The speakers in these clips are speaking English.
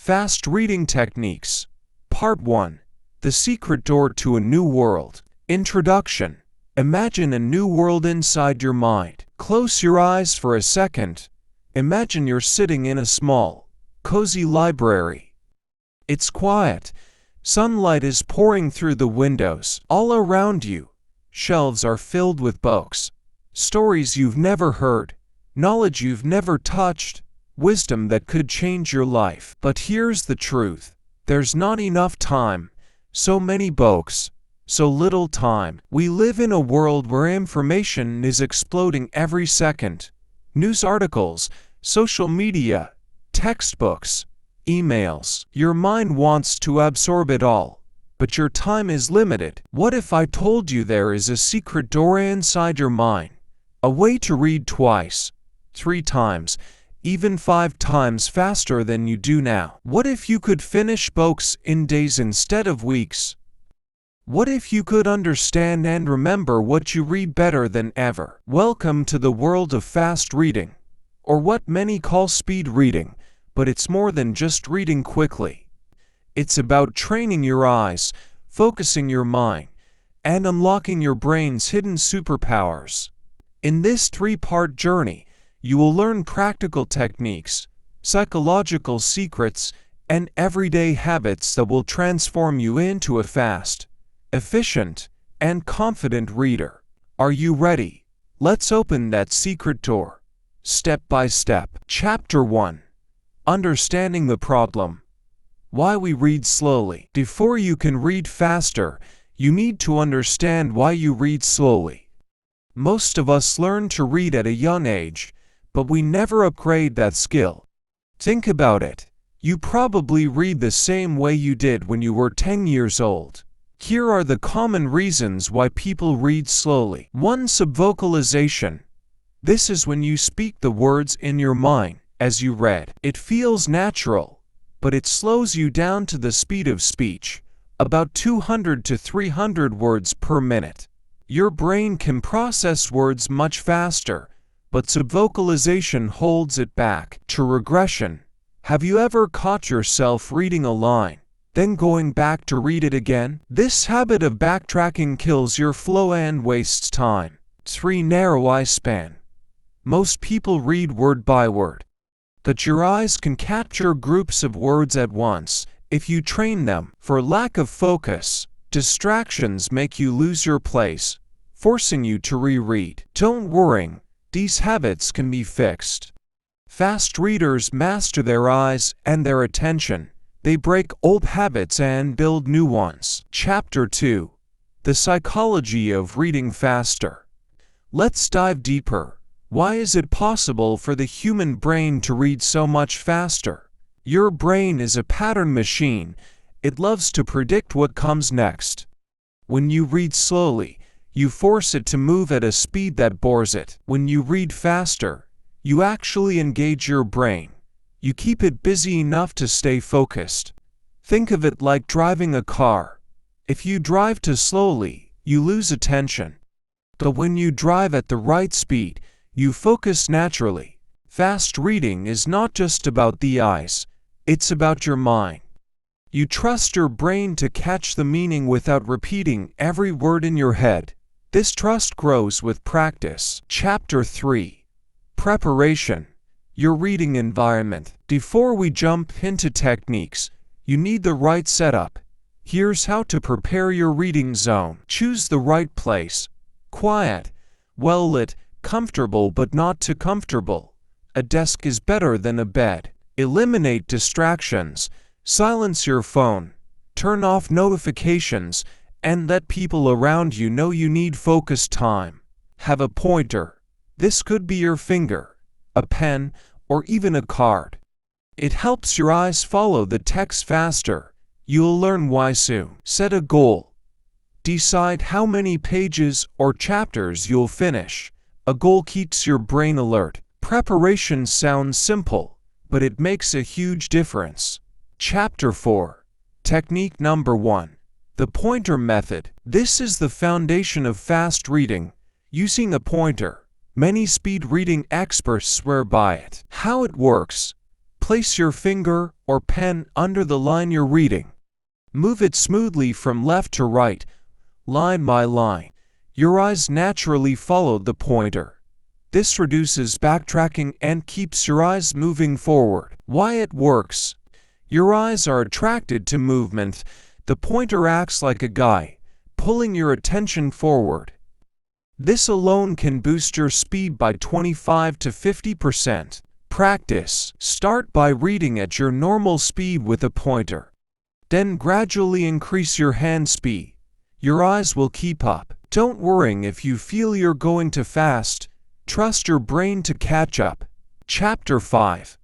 Fast Reading Techniques. Part 1. The Secret Door to a New World. Introduction. Imagine a new world inside your mind. Close your eyes for a second. Imagine you're sitting in a small, cozy library. It's quiet. Sunlight is pouring through the windows. All around you, shelves are filled with books. Stories you've never heard, knowledge you've never touched, wisdom that could change your life. But here's the truth. There's not enough time. So many books, so little time. We live in a world where information is exploding every second. News articles, social media, textbooks, emails. Your mind wants to absorb it all, but your time is limited. What if I told you there is a secret door inside your mind? A way to read twice, 3 times, even 5 times faster than you do now. What if you could finish books in days instead of weeks? What if you could understand and remember what you read better than ever? Welcome to the world of fast reading, or what many call speed reading, but it's more than just reading quickly. It's about training your eyes, focusing your mind, and unlocking your brain's hidden superpowers. In this 3-part journey, you will learn practical techniques, psychological secrets, and everyday habits that will transform you into a fast, efficient, and confident reader. Are you ready? Let's open that secret door. Step by step. Chapter 1. Understanding the problem. Why we read slowly. Before you can read faster, you need to understand why you read slowly. Most of us learn to read at a young age, but we never upgrade that skill. Think about it. You probably read the same way you did when you were 10 years old. Here are the common reasons why people read slowly. 1. Subvocalization. This is when you speak the words in your mind as you read. It feels natural, but it slows you down to the speed of speech, about 200 to 300 words per minute. Your brain can process words much faster, but subvocalization holds it back. To regression. Have you ever caught yourself reading a line, then going back to read it again? This habit of backtracking kills your flow and wastes time. 3. Narrow eye span. Most people read word by word, but your eyes can capture groups of words at once if you train them. For lack of focus, distractions make you lose your place, forcing you to reread. Don't worry, these habits can be fixed. Fast readers master their eyes and their attention. They break old habits and build new ones. Chapter 2. The Psychology of Reading Faster. Let's dive deeper. Why is it possible for the human brain to read so much faster? Your brain is a pattern machine. It loves to predict what comes next. When you read slowly, you force it to move at a speed that bores it. When you read faster, you actually engage your brain. You keep it busy enough to stay focused. Think of it like driving a car. If you drive too slowly, you lose attention. But when you drive at the right speed, you focus naturally. Fast reading is not just about the eyes, it's about your mind. You trust your brain to catch the meaning without repeating every word in your head. This trust grows with practice. Chapter 3. Preparation. Your reading environment. Before we jump into techniques, you need the right setup. Here's how to prepare your reading zone. Choose the right place. Quiet, well-lit, comfortable but not too comfortable. A desk is better than a bed. Eliminate distractions. Silence your phone. Turn off notifications, and let people around you know you need focused time. Have a pointer. This could be your finger, a pen, or even a card. It helps your eyes follow the text faster. You'll learn why soon. Set a goal. Decide how many pages or chapters you'll finish. A goal keeps your brain alert. Preparation sounds simple, but it makes a huge difference. Chapter 4. Technique number 1. The pointer method. This is the foundation of fast reading. Using a pointer. Many speed reading experts swear by it. How it works. Place your finger or pen under the line you're reading. Move it smoothly from left to right, line by line. Your eyes naturally follow the pointer. This reduces backtracking and keeps your eyes moving forward. Why it works? Your eyes are attracted to movement. The pointer acts like a guide, pulling your attention forward. This alone can boost your speed by 25 to 50%. Practice. Start by reading at your normal speed with a pointer. Then gradually increase your hand speed. Your eyes will keep up. Don't worry if you feel you're going too fast. Trust your brain to catch up. Chapter 5.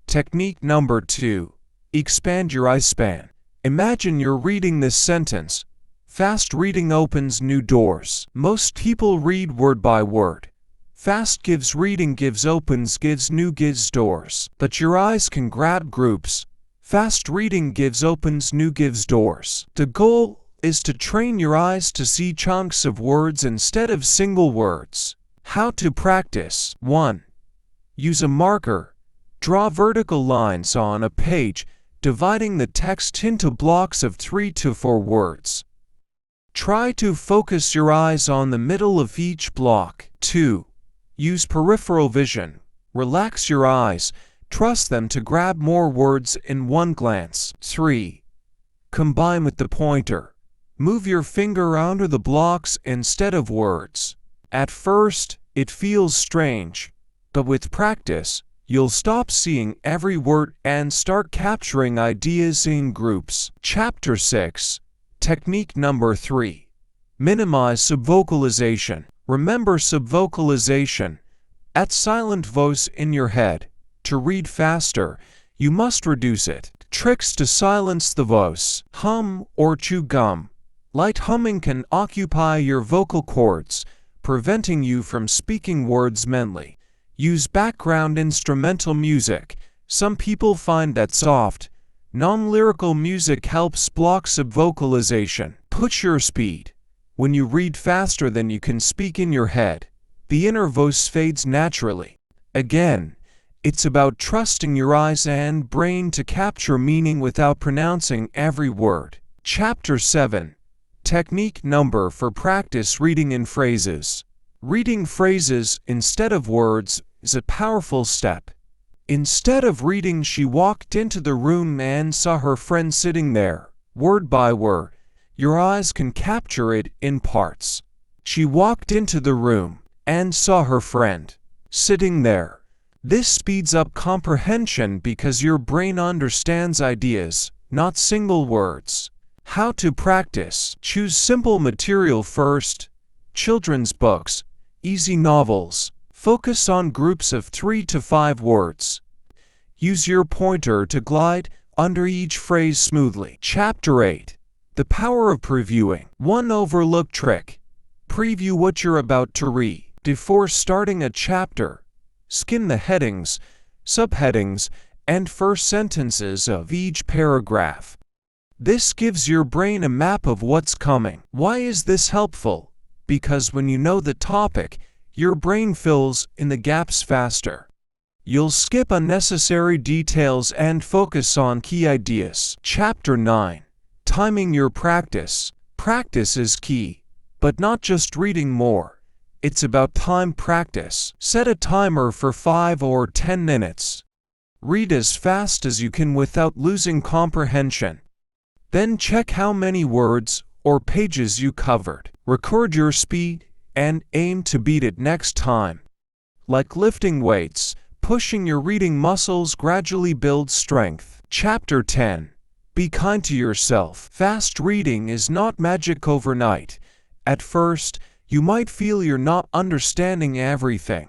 Technique number 2. Expand your eye span. Imagine you're reading this sentence. Fast reading opens new doors. Most people read word by word. Fast gives reading, gives opens, gives new, gives doors. But your eyes can grab groups. Fast reading gives opens, new gives doors. The goal is to train your eyes to see chunks of words instead of single words. How to practice. 1. Use a marker. Draw vertical lines on a page, dividing the text into blocks of 3 to 4 words. Try to focus your eyes on the middle of each block. 2. Use peripheral vision. Relax your eyes. Trust them to grab more words in one glance. 3. Combine with the pointer. Move your finger under the blocks instead of words. At first, it feels strange, but with practice, you'll stop seeing every word and start capturing ideas in groups. Chapter 6. Technique number 3. Minimize subvocalization. Remember subvocalization. Add silent voice in your head. To read faster, you must reduce it. Tricks to silence the voice. Hum or chew gum. Light humming can occupy your vocal cords, preventing you from speaking words mentally. Use background instrumental music. Some people find that soft, non-lyrical music helps block subvocalization. Push your speed. When you read faster than you can speak in your head, the inner voice fades naturally. Again, it's about trusting your eyes and brain to capture meaning without pronouncing every word. Chapter 7. Technique number for practice reading in phrases. Reading phrases instead of words is a powerful step. Instead of reading "She walked into the room and saw her friend sitting there," word by word, your eyes can capture it in parts. She walked into the room and saw her friend sitting there. This speeds up comprehension because your brain understands ideas, not single words. How to practice. Choose simple material first. Children's books, easy novels. Focus on groups of 3 to 5 words. Use your pointer to glide under each phrase smoothly. Chapter 8. The power of previewing. One overlooked trick. Preview what you're about to read. Before starting a chapter, skim the headings, subheadings, and first sentences of each paragraph. This gives your brain a map of what's coming. Why is this helpful? Because when you know the topic, your brain fills in the gaps faster. You'll skip unnecessary details and focus on key ideas. Chapter 9. Timing your practice. Practice is key, but not just reading more. It's about time practice. Set a timer for 5 or 10 minutes. Read as fast as you can without losing comprehension. Then check how many words or pages you covered. Record your speed and aim to beat it next time. Like lifting weights, pushing your reading muscles gradually builds strength. Chapter 10. Be kind to yourself. Fast reading is not magic overnight. At first, you might feel you're not understanding everything.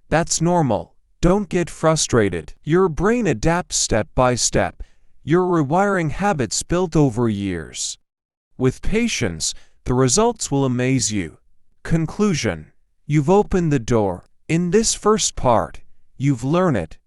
That's normal. Don't get frustrated. Your brain adapts step by step. You're rewiring habits built over years. With patience, the results will amaze you. Conclusion. You've opened the door. In this first part, you've learned it.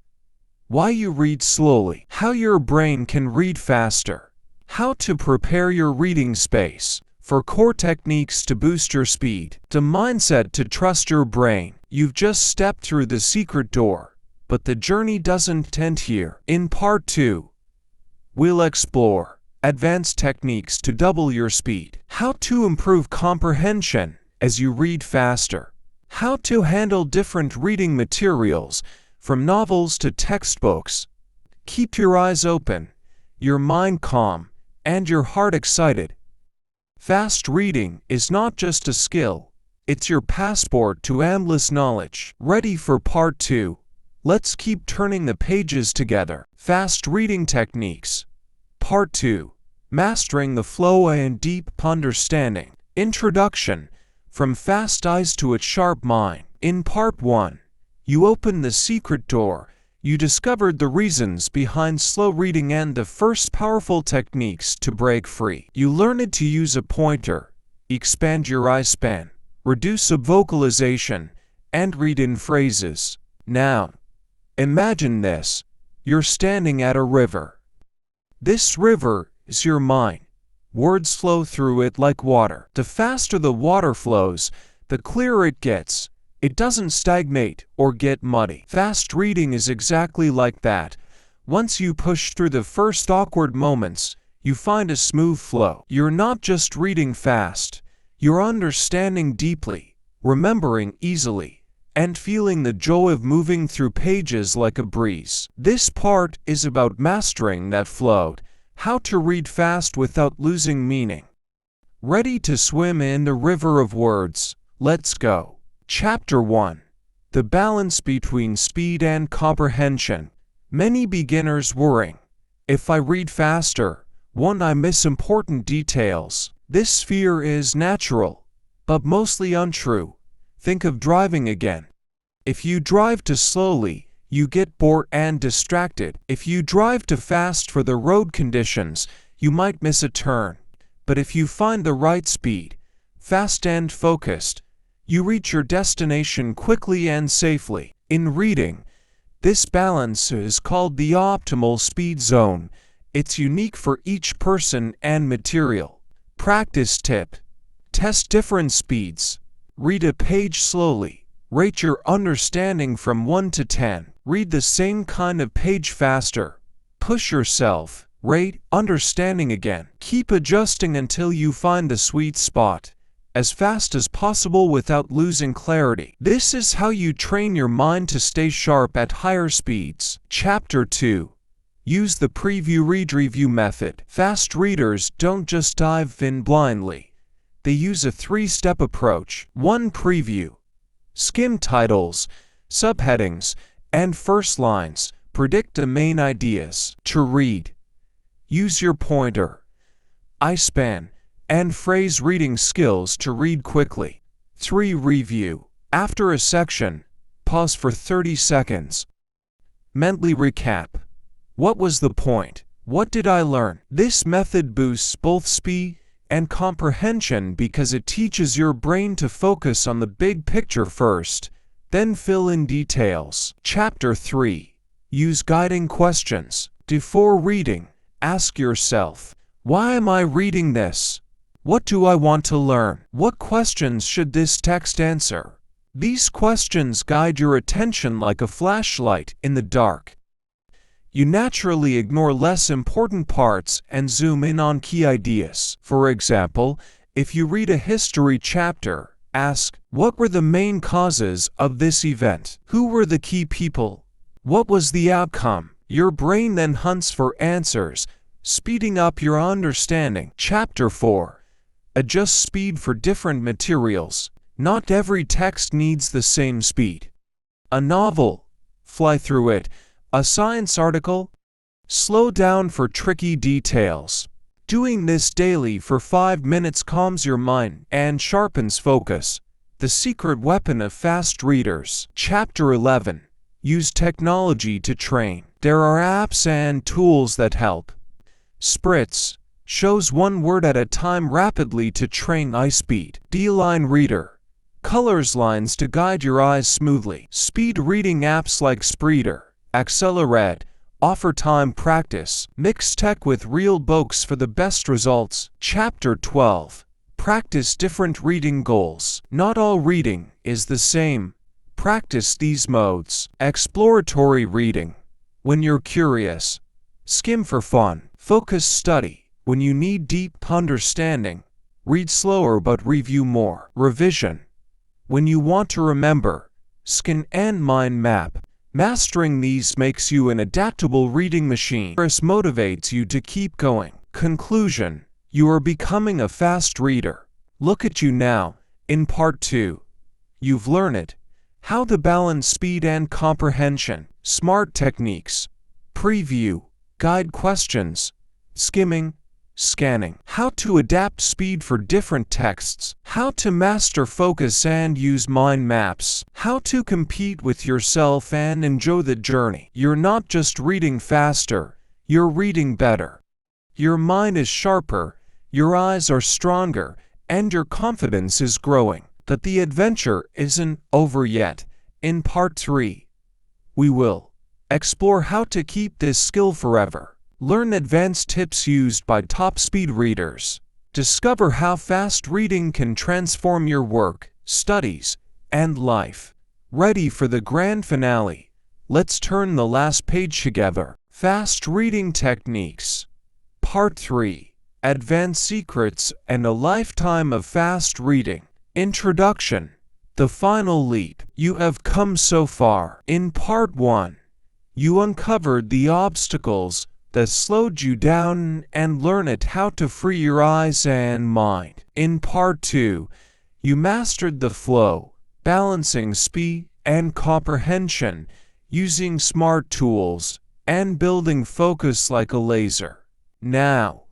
Why you read slowly. How your brain can read faster. How to prepare your reading space. For core techniques to boost your speed. The mindset to trust your brain. You've just stepped through the secret door. But the journey doesn't end here. In Part 2, we'll explore advanced techniques to double your speed, how to improve comprehension as you read faster, how to handle different reading materials from novels to textbooks. Keep your eyes open, your mind calm, and your heart excited. Fast reading is not just a skill, it's your passport to endless knowledge. Ready for Part 2? Let's keep turning the pages together. Fast reading techniques. Part 2. Mastering the flow and deep understanding. Introduction. From fast eyes to a sharp mind. In Part 1, you opened the secret door. You discovered the reasons behind slow reading and the first powerful techniques to break free. You learned to use a pointer, expand your eye span, reduce vocalization, and read in phrases. Now, imagine this. You're standing at a river. This river is your mind. Words flow through it like water. The faster the water flows, the clearer it gets. It doesn't stagnate or get muddy. Fast reading is exactly like that. Once you push through the first awkward moments, you find a smooth flow. You're not just reading fast, you're understanding deeply, remembering easily, and feeling the joy of moving through pages like a breeze. This part is about mastering that flow, how to read fast without losing meaning. Ready to swim in the river of words? Let's go. Chapter 1. The balance between speed and comprehension. Many beginners worry. If I read faster, won't I miss important details? This fear is natural, but mostly untrue. Think of driving again. If you drive too slowly, you get bored and distracted. If you drive too fast for the road conditions, you might miss a turn. But if you find the right speed, fast and focused, you reach your destination quickly and safely. In reading, this balance is called the optimal speed zone. It's unique for each person and material. Practice tip. Test different speeds. Read a page slowly. Rate your understanding from 1 to 10. Read the same kind of page faster. Push yourself. Rate understanding again. Keep adjusting until you find the sweet spot, as fast as possible without losing clarity. This is how you train your mind to stay sharp at higher speeds. Chapter 2. Use the preview read review method. Fast readers don't just dive in blindly. They use a 3-step approach. 1. Preview. Skim titles, subheadings, and first lines. Predict the main ideas. To read, use your pointer, eye span, and phrase reading skills to read quickly. 3. Review. After a section, pause for 30 seconds. Mentally recap. What was the point? What did I learn? This method boosts both speed and comprehension because it teaches your brain to focus on the big picture first, then fill in details. Chapter 3. Use guiding questions. Before reading, ask yourself, why am I reading this? What do I want to learn? What questions should this text answer? These questions guide your attention like a flashlight in the dark. You naturally ignore less important parts and zoom in on key ideas. For example, if you read a history chapter, ask, what were the main causes of this event? Who were the key people? What was the outcome? Your brain then hunts for answers, speeding up your understanding. Chapter 4. Adjust speed for different materials. Not every text needs the same speed. A novel, fly through it. A science article, slow down for tricky details. Doing this daily for 5 minutes calms your mind and sharpens focus. The secret weapon of fast readers. Chapter 11. Use technology to train. There are apps and tools that help. Spritz shows one word at a time rapidly to train eye speed. D-Line Reader colors lines to guide your eyes smoothly. Speed reading apps like Spreader, Accelerate offer time practice. Mix tech with real books for the best results. Chapter 12. Practice different reading goals. Not all reading is the same. Practice these modes. Exploratory reading. When you're curious. Skim for fun. Focus study. When you need deep understanding. Read slower but review more. Revision. When you want to remember. Scan and mind map. Mastering these makes you an adaptable reading machine. This motivates you to keep going. Conclusion. You are becoming a fast reader. Look at you now. In part 2. You've learned how to balance speed and comprehension. Smart techniques. Preview. Guide questions. Skimming. Scanning. How to adapt speed for different texts. How to master focus and use mind maps. How to compete with yourself and enjoy the journey. You're not just reading faster, you're reading better. Your mind is sharper, your eyes are stronger, and your confidence is growing. But the adventure isn't over yet. In part 3, we will explore how to keep this skill forever. Learn advanced tips used by top speed readers. Discover how fast reading can transform your work, studies, and life. Ready for the grand finale? Let's turn the last page together. Fast reading techniques. Part 3. Advanced secrets and a lifetime of fast reading. Introduction. The final leap. You have come so far. In part 1, you uncovered the obstacles that slowed you down and learned how to free your eyes and mind. In part 2, you mastered the flow, balancing speed and comprehension, using smart tools, and building focus like a laser. Now,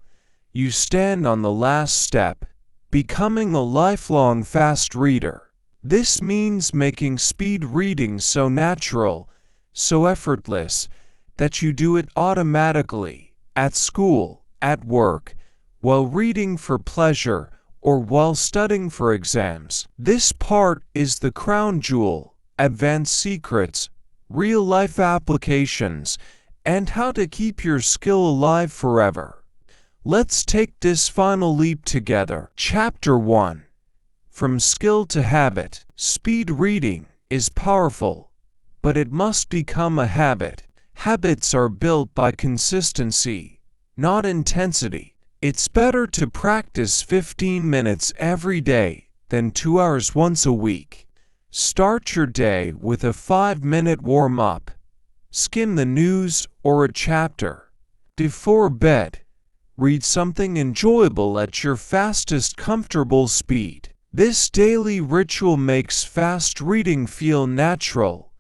you stand on the last step, becoming a lifelong fast reader. This means making speed reading so natural, so effortless, that you do it automatically, at school, at work, while reading for pleasure, or while studying for exams. This part is the crown jewel: advanced secrets, real-life applications, and how to keep your skill alive forever. Let's take this final leap together. Chapter 1. From skill to habit. Speed reading is powerful, but it must become a habit. Habits are built by consistency, not intensity. It's better to practice 15 minutes every day than 2 hours once a week. Start your day with a 5-minute warm-up. Skim the news or a chapter. Before bed, read something enjoyable at your fastest comfortable speed. This daily ritual makes fast reading feel natural,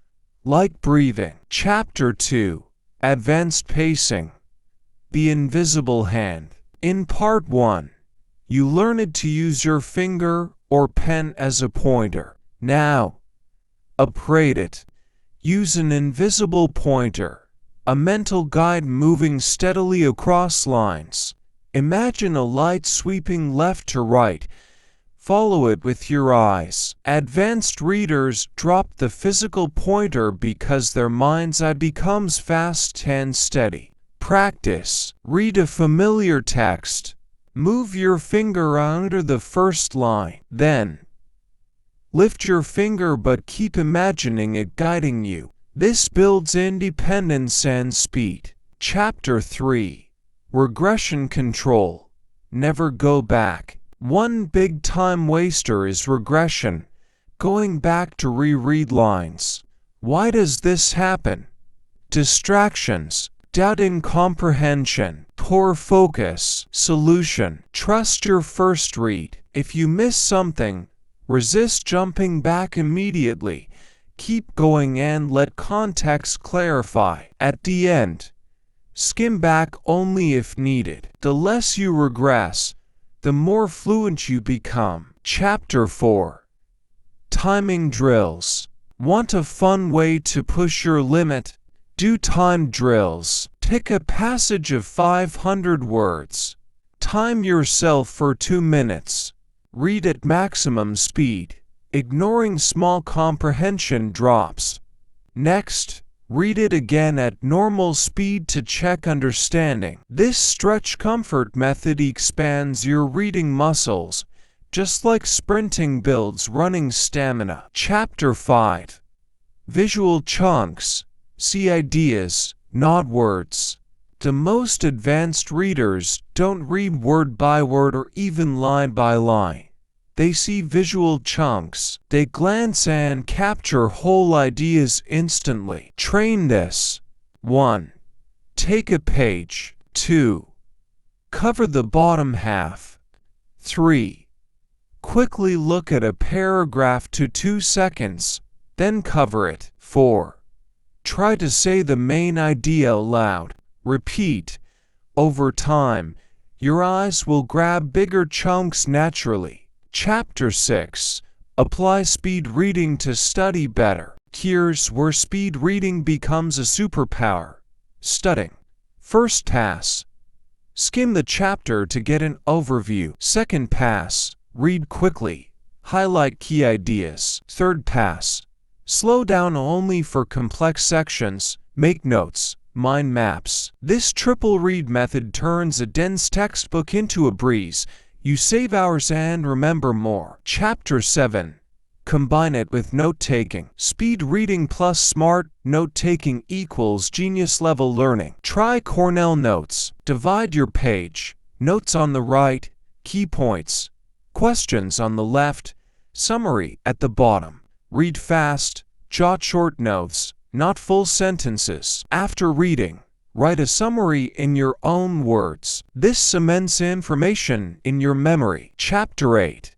like breathing. Chapter 2. Advanced pacing. The invisible hand. In part 1, you learned to use your finger or pen as a pointer. Now, upgrade it. Use an invisible pointer, a mental guide moving steadily across lines. Imagine a light sweeping left to right. Follow it with your eyes. Advanced readers drop the physical pointer because their mind's eye becomes fast and steady. Practice. Read a familiar text. Move your finger under the first line. Then, lift your finger but keep imagining it guiding you. This builds independence and speed. Chapter 3. Regression control. Never go back. One big time waster is regression, going back to reread lines. Why does this happen? Distractions, doubt in comprehension, poor focus. Solution: trust your first read. If you miss something, resist jumping back immediately. Keep going and let context clarify. At the end, skim back only if needed. The less you regress, the more fluent you become. Chapter 4. Timing drills. Want a fun way to push your limit? Do timed drills. Pick a passage of 500 words. Time yourself for 2 minutes. Read at maximum speed, ignoring small comprehension drops. Next, read it again at normal speed to check understanding. This stretch comfort method expands your reading muscles, just like sprinting builds running stamina. Chapter 5. Visual chunks. See ideas, not words. The most advanced readers don't read word by word or even line by line. They see visual chunks. They glance and capture whole ideas instantly. Train this. 1. Take a page. 2. Cover the bottom half. 3. Quickly look at a paragraph to 2 seconds, then cover it. 4. Try to say the main idea aloud. Repeat. Over time, your eyes will grab bigger chunks naturally. Chapter 6. Apply speed reading to study better. Here's where speed reading becomes a superpower. Studying. First pass. Skim the chapter to get an overview. Second pass. Read quickly. Highlight key ideas. Third pass. Slow down only for complex sections. Make notes. Mind maps. This triple read method turns a dense textbook into a breeze. You save hours and remember more. Chapter 7. Combine it with note-taking. Speed reading plus smart note-taking equals genius-level learning. Try Cornell Notes. Divide your page. Notes on the right, key points. Questions on the left, summary at the bottom. Read fast, jot short notes, not full sentences. After reading, write a summary in your own words. This cements information in your memory. Chapter 8.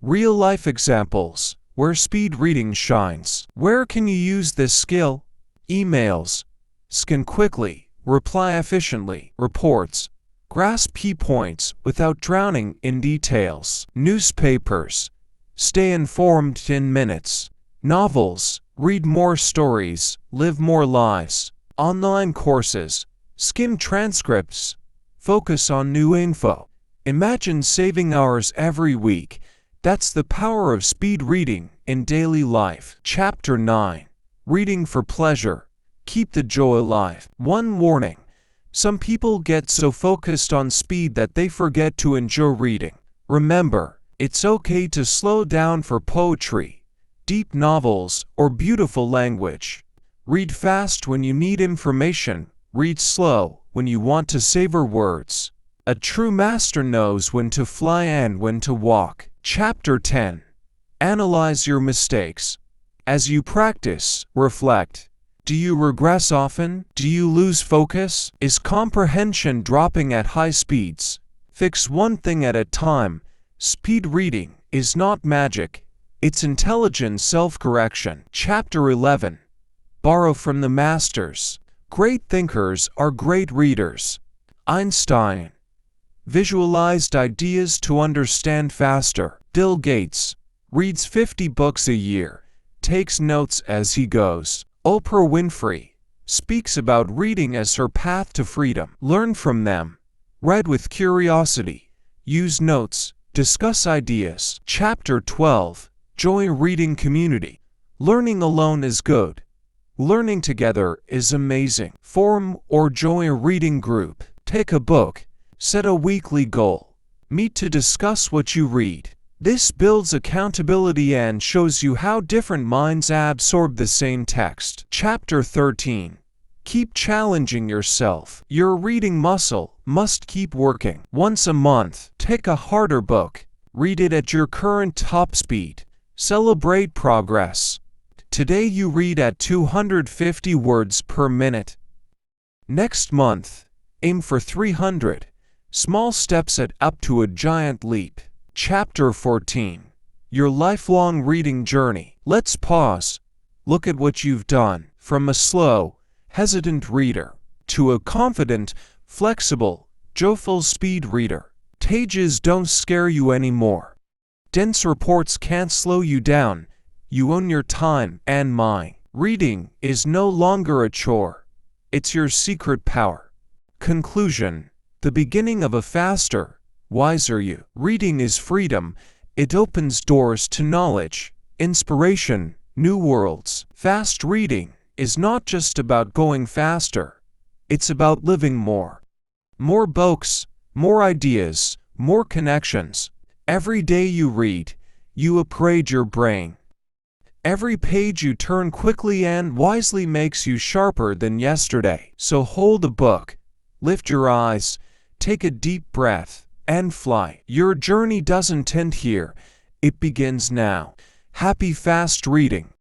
Real-life examples. Where speed reading shines. Where can you use this skill? Emails. Scan quickly, reply efficiently. Reports. Grasp key points without drowning in details. Newspapers. Stay informed in minutes. Novels. Read more stories, live more lives. Online courses. Skim transcripts. Focus on new info. Imagine saving hours every week. That's the power of speed reading in daily life. Chapter 9. Reading for pleasure. Keep the joy alive. One warning. Some people get so focused on speed that they forget to enjoy reading. Remember, it's okay to slow down for poetry, deep novels, or beautiful language. Read fast when you need information. Read slow when you want to savor words. A true master knows when to fly and when to walk. Chapter 10. Analyze your mistakes. As you practice, reflect. Do you regress often? Do you lose focus? Is comprehension dropping at high speeds? Fix one thing at a time. Speed reading is not magic. It's intelligent self-correction. Chapter 11. Borrow from the masters. Great thinkers are great readers. Einstein visualized ideas to understand faster. Bill Gates reads 50 books a year, takes notes as he goes. Oprah Winfrey speaks about reading as her path to freedom. Learn from them. Read with curiosity. Use notes. Discuss ideas. Chapter 12. Join reading community. Learning alone is good. Learning together is amazing. Form or join a reading group. Take a book. Set a weekly goal. Meet to discuss what you read. This builds accountability and shows you how different minds absorb the same text. Chapter 13. Keep challenging yourself. Your reading muscle must keep working. Once a month, take a harder book. Read it at your current top speed. Celebrate progress. Today you read at 250 words per minute. Next month, aim for 300. Small steps add up to a giant leap. Chapter 14. Your lifelong reading journey. Let's pause. Look at what you've done. From a slow, hesitant reader to a confident, flexible, joyful speed reader. Pages don't scare you anymore. Dense reports can't slow you down. You own your time and mind. Reading is no longer a chore. It's your secret power. Conclusion. The beginning of a faster, wiser you. Reading is freedom. It opens doors to knowledge, inspiration, new worlds. Fast reading is not just about going faster. It's about living more. More books, more ideas, more connections. Every day you read, you upgrade your brain. Every page you turn quickly and wisely makes you sharper than yesterday. So hold the book, lift your eyes, take a deep breath, and fly. Your journey doesn't end here. It begins now. Happy fast reading.